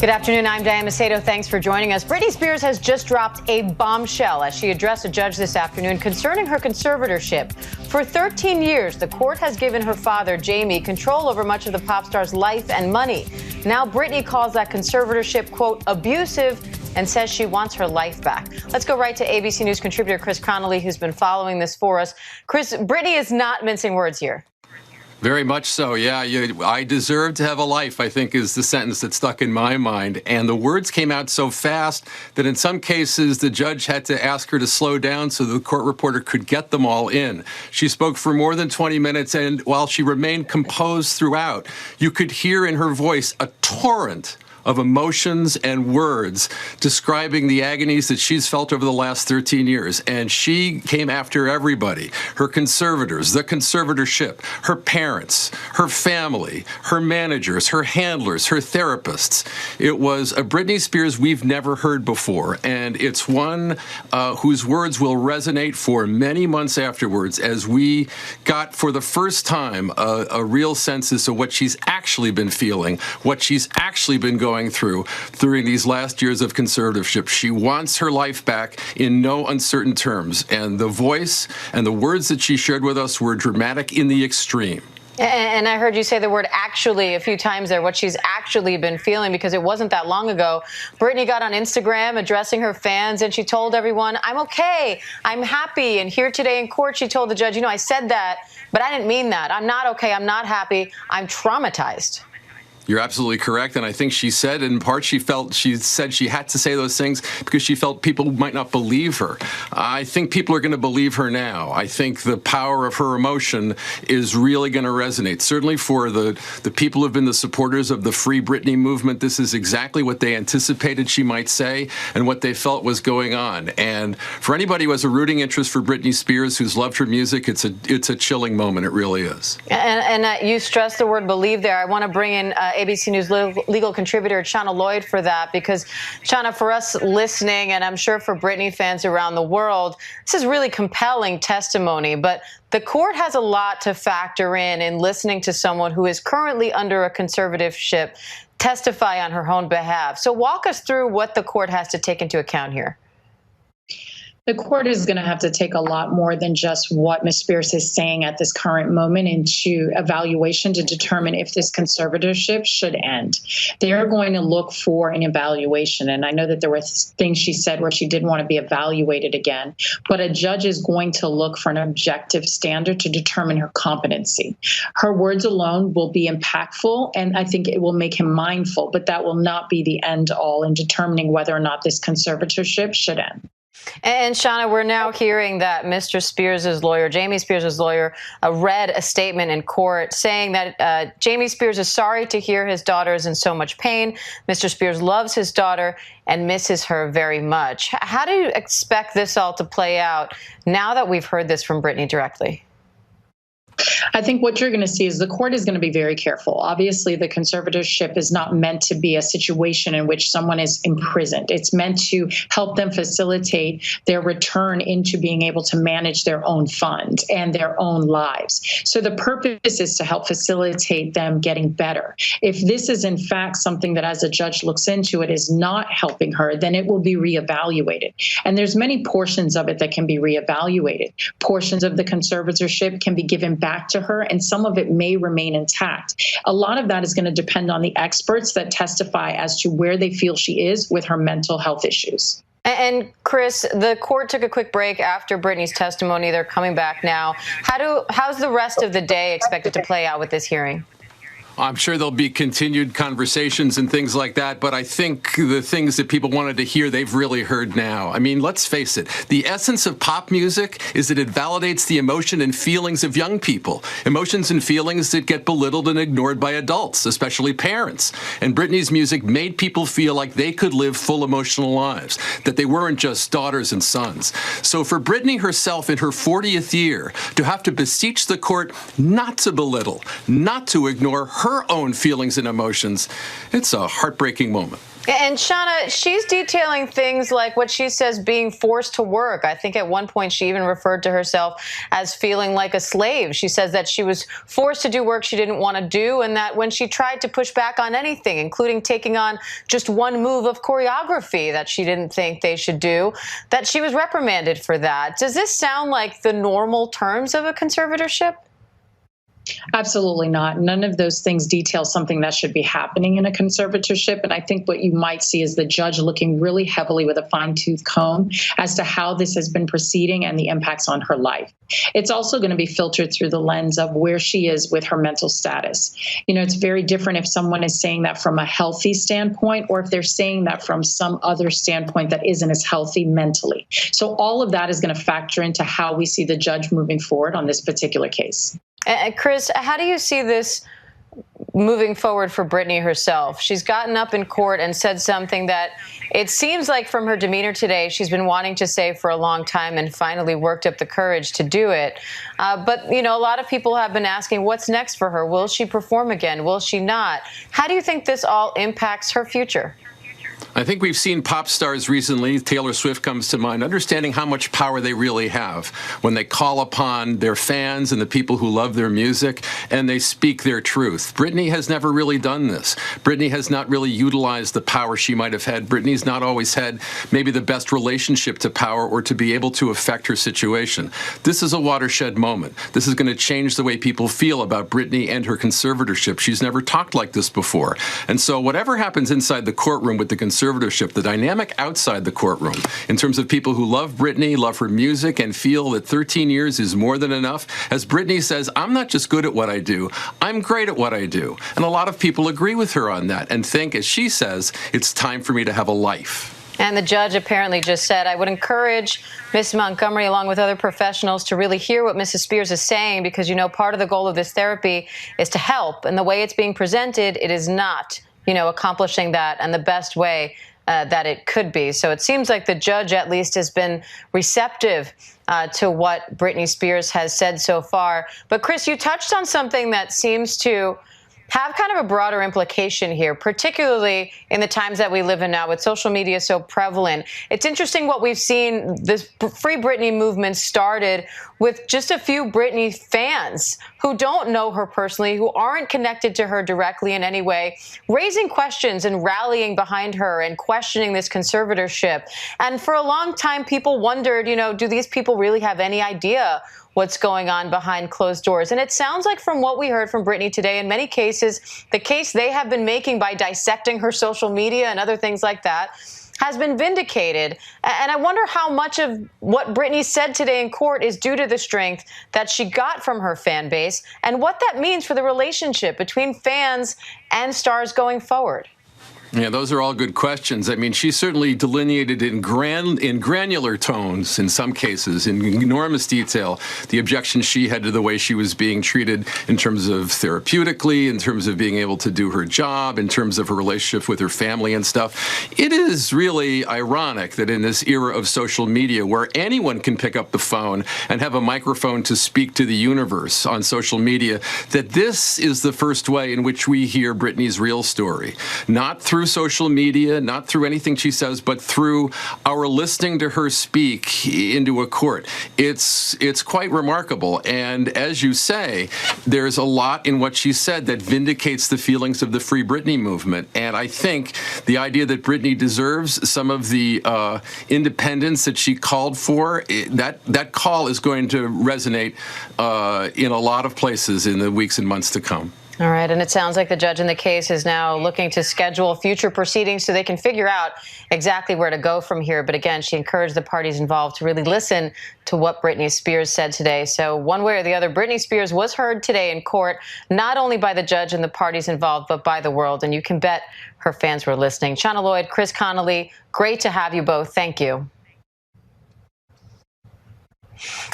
Good afternoon, I'm Diane Macedo. Thanks for joining us. Britney Spears has just dropped a bombshell as she addressed a judge this afternoon concerning her conservatorship. For 13 years, the court has given her father, Jamie, control over much of the pop star's life and money. Now Britney calls that conservatorship, quote, abusive, and says she wants her life back. Let's go right to ABC News contributor Chris Connolly, who's been following this for us. Chris, Britney is not mincing words here. Very much so, yeah. I deserve to have a life, I think, is the sentence that stuck in my mind. And the words came out so fast that in some cases the judge had to ask her to slow down so the court reporter could get them all in. She spoke for more than 20 minutes, and while she remained composed throughout, you could hear in her voice a torrent of emotions and words describing the agonies that she's felt over the last 13 years. And she came after everybody, her conservators, the conservatorship, her parents, her family, her managers, her handlers, her therapists. It was a Britney Spears we've never heard before. And it's one whose words will resonate for many months afterwards as we got for the first time a real sense as to what she's actually been feeling, what she's actually been going through during these last years of conservatorship. She wants her life back in no uncertain terms. And the voice and the words that she shared with us were dramatic in the extreme. And I heard you say the word actually a few times there, what she's actually been feeling, because it wasn't that long ago. Britney got on Instagram addressing her fans, and she told everyone, I'm okay, I'm happy. And here today in court, she told the judge, I said that, but I didn't mean that. I'm not okay, I'm not happy, I'm traumatized. You're absolutely correct. And I think she said in part she said she had to say those things because she felt people might not believe her. I think people are going to believe her now. I think the power of her emotion is really going to resonate. Certainly for the people who have been the supporters of the Free Britney movement, this is exactly what they anticipated she might say and what they felt was going on. And for anybody who has a rooting interest for Britney Spears, who's loved her music, it's a chilling moment. It really is. And you stressed the word believe there. I want to bring in ABC News legal contributor Shauna Lloyd for that, because Shauna, for us listening, and I'm sure for Britney fans around the world, this is really compelling testimony, but the court has a lot to factor in listening to someone who is currently under a conservatorship testify on her own behalf. So walk us through what the court has to take into account here. The court is going to have to take a lot more than just what Ms. Spears is saying at this current moment into evaluation to determine if this conservatorship should end. They are going to look for an evaluation. And I know that there were things she said where she didn't want to be evaluated again, but a judge is going to look for an objective standard to determine her competency. Her words alone will be impactful, and I think it will make him mindful, but that will not be the end all in determining whether or not this conservatorship should end. And Shauna, we're now hearing that Mr. Spears' lawyer, Jamie Spears' lawyer, read a statement in court saying that Jamie Spears is sorry to hear his daughter is in so much pain. Mr. Spears loves his daughter and misses her very much. How do you expect this all to play out now that we've heard this from Britney directly? I think what you're going to see is the court is going to be very careful. Obviously, the conservatorship is not meant to be a situation in which someone is imprisoned. It's meant to help them facilitate their return into being able to manage their own funds and their own lives. So the purpose is to help facilitate them getting better. If this is in fact something that as a judge looks into it is not helping her, then it will be reevaluated. And there's many portions of it that can be reevaluated. Portions of the conservatorship can be given back to her, and some of it may remain intact. A lot of that is going to depend on the experts that testify as to where they feel she is with her mental health issues. And Chris, the court took a quick break after Britney's testimony. They're coming back now. How's the rest of the day expected to play out with this hearing? I'm sure there'll be continued conversations and things like that, but I think the things that people wanted to hear, they've really heard now. I mean, let's face it. The essence of pop music is that it validates the emotion and feelings of young people, emotions and feelings that get belittled and ignored by adults, especially parents. And Britney's music made people feel like they could live full emotional lives, that they weren't just daughters and sons. So for Britney herself in her 40th year to have to beseech the court not to belittle, not to ignore her her own feelings and emotions. It's a heartbreaking moment. And Shauna, she's detailing things like what she says being forced to work. I think at one point she even referred to herself as feeling like a slave. She says that she was forced to do work she didn't want to do, and that when she tried to push back on anything, including taking on just one move of choreography that she didn't think they should do, that she was reprimanded for that. Does this sound like the normal terms of a conservatorship? Absolutely not. None of those things detail something that should be happening in a conservatorship. And I think what you might see is the judge looking really heavily with a fine-tooth comb as to how this has been proceeding and the impacts on her life. It's also going to be filtered through the lens of where she is with her mental status. You know, it's very different if someone is saying that from a healthy standpoint or if they're saying that from some other standpoint that isn't as healthy mentally. So all of that is going to factor into how we see the judge moving forward on this particular case. Chris, how do you see this moving forward for Britney herself? She's gotten up in court and said something that it seems like from her demeanor today she's been wanting to say for a long time and finally worked up the courage to do it. But, you know, a lot of people have been asking what's next for her. Will she perform again? Will she not? How do you think this all impacts her future? I think we've seen pop stars recently, Taylor Swift comes to mind, understanding how much power they really have when they call upon their fans and the people who love their music and they speak their truth. Britney has never really done this. Britney has not really utilized the power she might have had. Britney's not always had maybe the best relationship to power or to be able to affect her situation. This is a watershed moment. This is going to change the way people feel about Britney and her conservatorship. She's never talked like this before. And so whatever happens inside the courtroom with the conservatorship, the dynamic outside the courtroom, in terms of people who love Britney, love her music, and feel that 13 years is more than enough. As Britney says, I'm not just good at what I do, I'm great at what I do. And a lot of people agree with her on that and think, as she says, it's time for me to have a life. And the judge apparently just said, I would encourage Ms. Montgomery, along with other professionals, to really hear what Mrs. Spears is saying, because, you know, part of the goal of this therapy is to help. And the way it's being presented, it is not, you know, accomplishing that and the best way that it could be. So it seems like the judge at least has been receptive to what Britney Spears has said so far. But Chris, you touched on something that seems to have kind of a broader implication here, particularly in the times that we live in now with social media so prevalent. It's interesting what we've seen. This Free Britney movement started with just a few Britney fans who don't know her personally, who aren't connected to her directly in any way, raising questions and rallying behind her and questioning this conservatorship. And for a long time, people wondered, you know, do these people really have any idea what's going on behind closed doors? And it sounds like from what we heard from Britney today, in many cases, the case they have been making by dissecting her social media and other things like that has been vindicated. And I wonder how much of what Britney said today in court is due to the strength that she got from her fan base and what that means for the relationship between fans and stars going forward. Yeah, those are all good questions. I mean, she certainly delineated in granular tones, in some cases, in enormous detail, the objections she had to the way she was being treated in terms of therapeutically, in terms of being able to do her job, in terms of her relationship with her family and stuff. It is really ironic that in this era of social media, where anyone can pick up the phone and have a microphone to speak to the universe on social media, that this is the first way in which we hear Britney's real story. Not through social media, not through anything she says, but through our listening to her speak into a court. It's quite remarkable. And as you say, there's a lot in what she said that vindicates the feelings of the Free Britney movement. And I think the idea that Britney deserves some of the independence that she called for, that call is going to resonate in a lot of places in the weeks and months to come. All right, and it sounds like the judge in the case is now looking to schedule future proceedings so they can figure out exactly where to go from here. But again, she encouraged the parties involved to really listen to what Britney Spears said today. So one way or the other, Britney Spears was heard today in court, not only by the judge and the parties involved, but by the world. And you can bet her fans were listening. Shauna Lloyd, Chris Connolly, great to have you both. Thank you.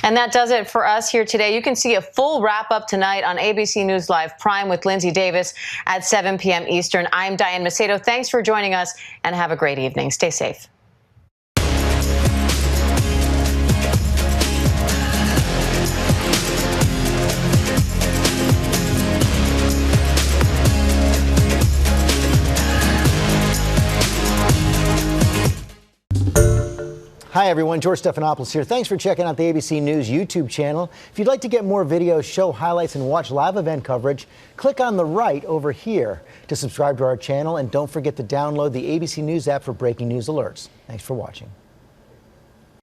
And that does it for us here today. You can see a full wrap-up tonight on ABC News Live Prime with Lindsay Davis at 7 p.m. Eastern. I'm Diane Macedo. Thanks for joining us, and have a great evening. Stay safe. Hi, everyone. George Stephanopoulos here. Thanks for checking out the ABC News YouTube channel. If you'd like to get more videos, show highlights, and watch live event coverage, click on the right over here to subscribe to our channel. And don't forget to download the ABC News app for breaking news alerts. Thanks for watching.